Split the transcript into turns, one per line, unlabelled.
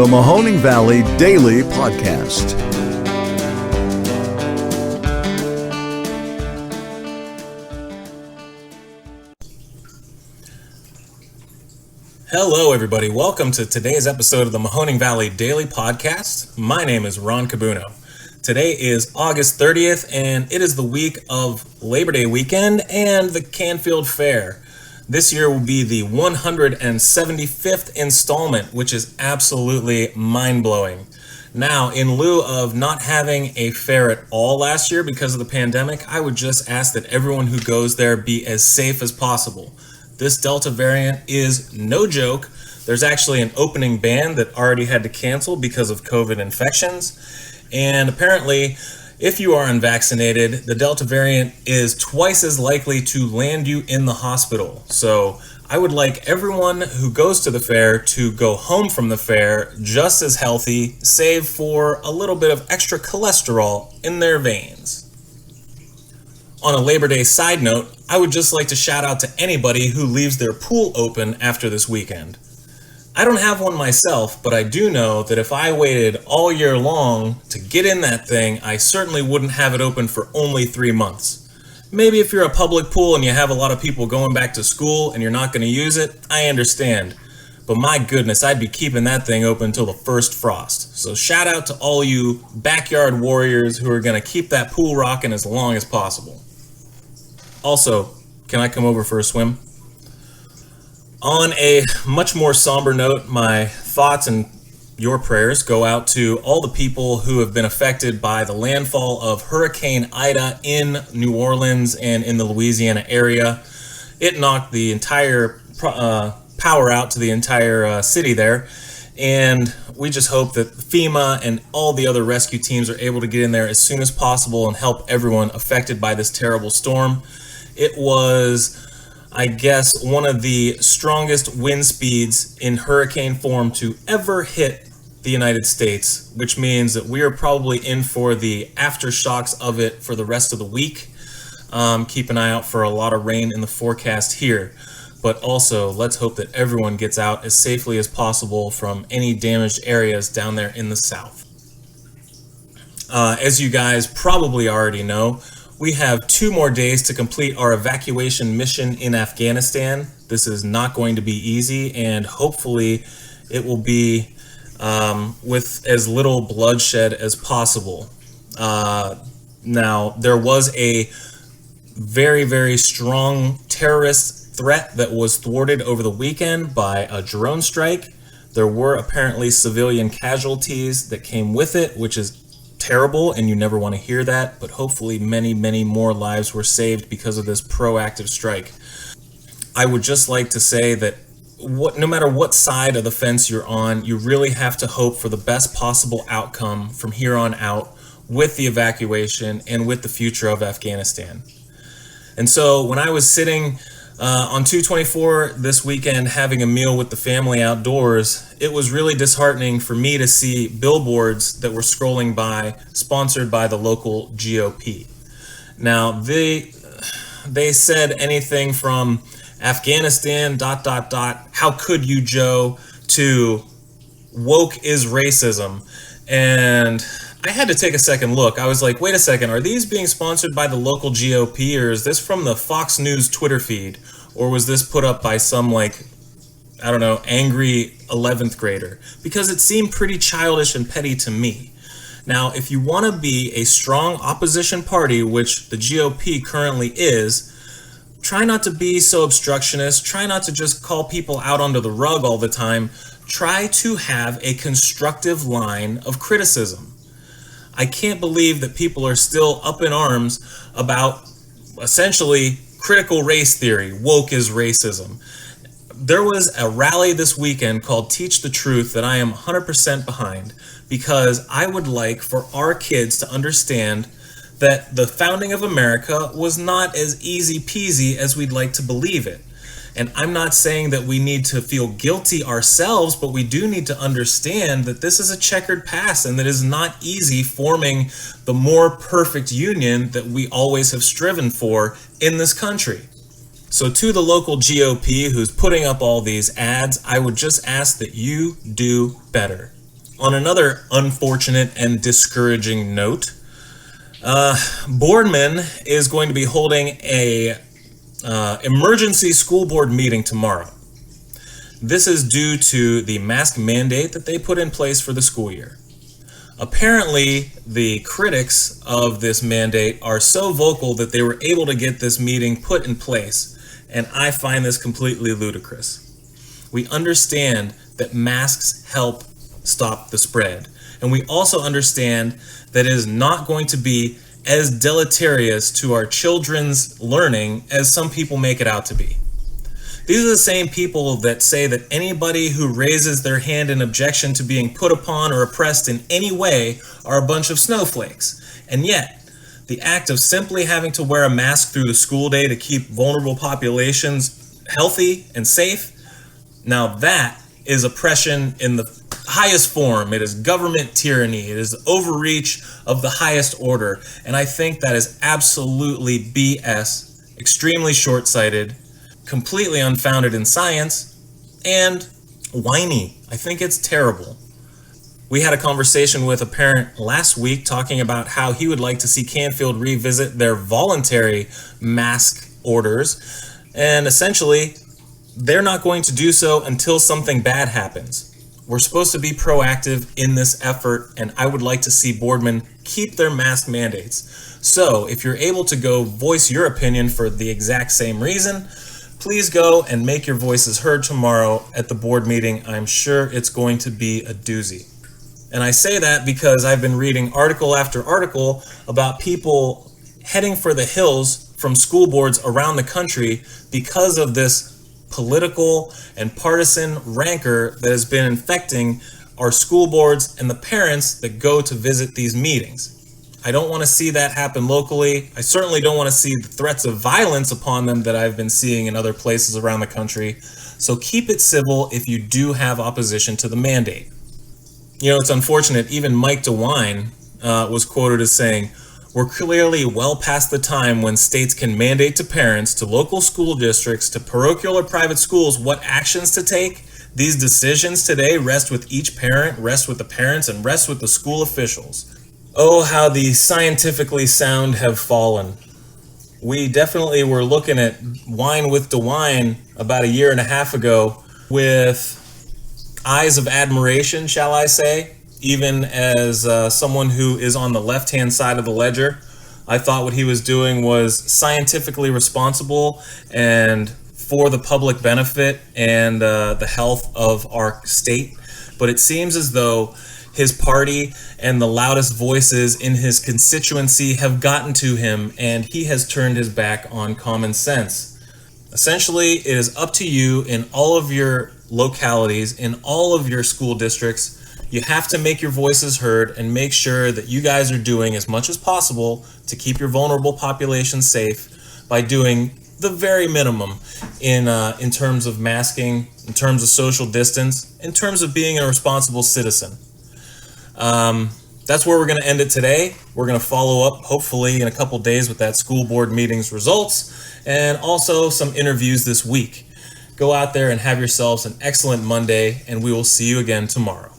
the Mahoning Valley Daily Podcast.
Hello, everybody. Welcome to today's episode of the Mahoning Valley Daily Podcast. My name is Ron Cabuno. Today is August 30th, and it is the week of Labor Day weekend and the Canfield Fair. This year will be the 175th installment, which is absolutely mind-blowing. Now, in lieu of not having a fair at all last year because of the pandemic, I would just ask that everyone who goes there be as safe as possible. This Delta variant is no joke. There's actually an opening band that already had to cancel because of COVID infections. And apparently, if you are unvaccinated, the Delta variant is twice as likely to land you in the hospital. So I would like everyone who goes to the fair to go home from the fair just as healthy, save for a little bit of extra cholesterol in their veins. On a Labor Day side note, I would just like to shout out to anybody who leaves their pool open after this weekend. I don't have one myself, but I do know that if I waited all year long to get in that thing, I certainly wouldn't have it open for only 3 months. Maybe if you're a public pool and you have a lot of people going back to school and you're not going to use it, I understand. But my goodness, I'd be keeping that thing open until the first frost. So shout out to all you backyard warriors who are going to keep that pool rocking as long as possible. Also, can I come over for a swim? On a much more somber note, my thoughts and your prayers go out to all the people who have been affected by the landfall of Hurricane Ida in New Orleans and in the Louisiana area. It knocked the entire power out to the entire city there, and we just hope that FEMA and all the other rescue teams are able to get in there as soon as possible and help everyone affected by this terrible storm. It was, I guess, one of the strongest wind speeds in hurricane form to ever hit the United States, which means that we are probably in for the aftershocks of it for the rest of the week. Keep an eye out for a lot of rain in the forecast here, but also let's hope that everyone gets out as safely as possible from any damaged areas down there in the south. As you guys probably already know, we have 2 more days to complete our evacuation mission in Afghanistan. This is not going to be easy, and hopefully it will be with as little bloodshed as possible. Now, there was a very, very strong terrorist threat that was thwarted over the weekend by a drone strike. There were apparently civilian casualties that came with it, which is terrible, and you never want to hear that, but hopefully many, many more lives were saved because of this proactive strike. I would just like to say that no matter what side of the fence you're on, you really have to hope for the best possible outcome from here on out with the evacuation and with the future of Afghanistan. And so when I was sitting on 224 this weekend having a meal with the family outdoors, it was really disheartening for me to see billboards that were scrolling by sponsored by the local GOP. Now, they said anything from Afghanistan, ... how could you, Joe, to woke is racism. And I had to take a second look. I was like, wait a second, are these being sponsored by the local GOP, or is this from the Fox News Twitter feed? Or was this put up by some, angry 11th grader? Because it seemed pretty childish and petty to me. Now, if you want to be a strong opposition party, which the GOP currently is, try not to be so obstructionist. Try not to just call people out under the rug all the time. Try to have a constructive line of criticism. I can't believe that people are still up in arms about essentially critical race theory, woke is racism. There was a rally this weekend called Teach the Truth that I am 100% behind, because I would like for our kids to understand that the founding of America was not as easy peasy as we'd like to believe it. And I'm not saying that we need to feel guilty ourselves, but we do need to understand that this is a checkered past and that it is not easy forming the more perfect union that we always have striven for in this country. So to the local GOP who's putting up all these ads, I would just ask that you do better. On another unfortunate and discouraging note, Boardman is going to be holding a emergency school board meeting tomorrow. This is due to the mask mandate that they put in place for the school year. Apparently, the critics of this mandate are so vocal that they were able to get this meeting put in place, and I find this completely ludicrous. We understand that masks help stop the spread, and we also understand that it is not going to be as deleterious to our children's learning as some people make it out to be. These are the same people that say that anybody who raises their hand in objection to being put upon or oppressed in any way are a bunch of snowflakes. And yet, the act of simply having to wear a mask through the school day to keep vulnerable populations healthy and safe, now that is oppression in the highest form. It is government tyranny. It is overreach of the highest order. And I think that is absolutely BS, extremely short-sighted, completely unfounded in science, and whiny. I think it's terrible. We had a conversation with a parent last week talking about how he would like to see Canfield revisit their voluntary mask orders, and essentially, they're not going to do so until something bad happens. We're supposed to be proactive in this effort, and I would like to see Boardman keep their mask mandates. So, if you're able to go voice your opinion for the exact same reason, please go and make your voices heard tomorrow at the board meeting. I'm sure it's going to be a doozy. And I say that because I've been reading article after article about people heading for the hills from school boards around the country because of this political and partisan rancor that has been infecting our school boards and the parents that go to visit these meetings. I don't want to see that happen locally. I certainly don't want to see the threats of violence upon them that I've been seeing in other places around the country. So keep it civil if you do have opposition to the mandate. You know, it's unfortunate, even Mike DeWine was quoted as saying, "We're clearly well past the time when states can mandate to parents, to local school districts, to parochial or private schools what actions to take. These decisions today rest with each parent, rest with the parents, and rest with the school officials." Oh, how the scientifically sound have fallen. We definitely were looking at Wine with DeWine about a year and a half ago with eyes of admiration, shall I say, even as someone who is on the left-hand side of the ledger. I thought what he was doing was scientifically responsible and for the public benefit and the health of our state. But it seems as though his party and the loudest voices in his constituency have gotten to him, and he has turned his back on common sense. Essentially, it is up to you in all of your localities, in all of your school districts. You have to make your voices heard and make sure that you guys are doing as much as possible to keep your vulnerable population safe by doing the very minimum in terms of masking, in terms of social distance, in terms of being a responsible citizen. That's where we're going to end it today. We're going to follow up hopefully in a couple days with that school board meeting's results and also some interviews this week. Go out there and have yourselves an excellent Monday, and we will see you again tomorrow.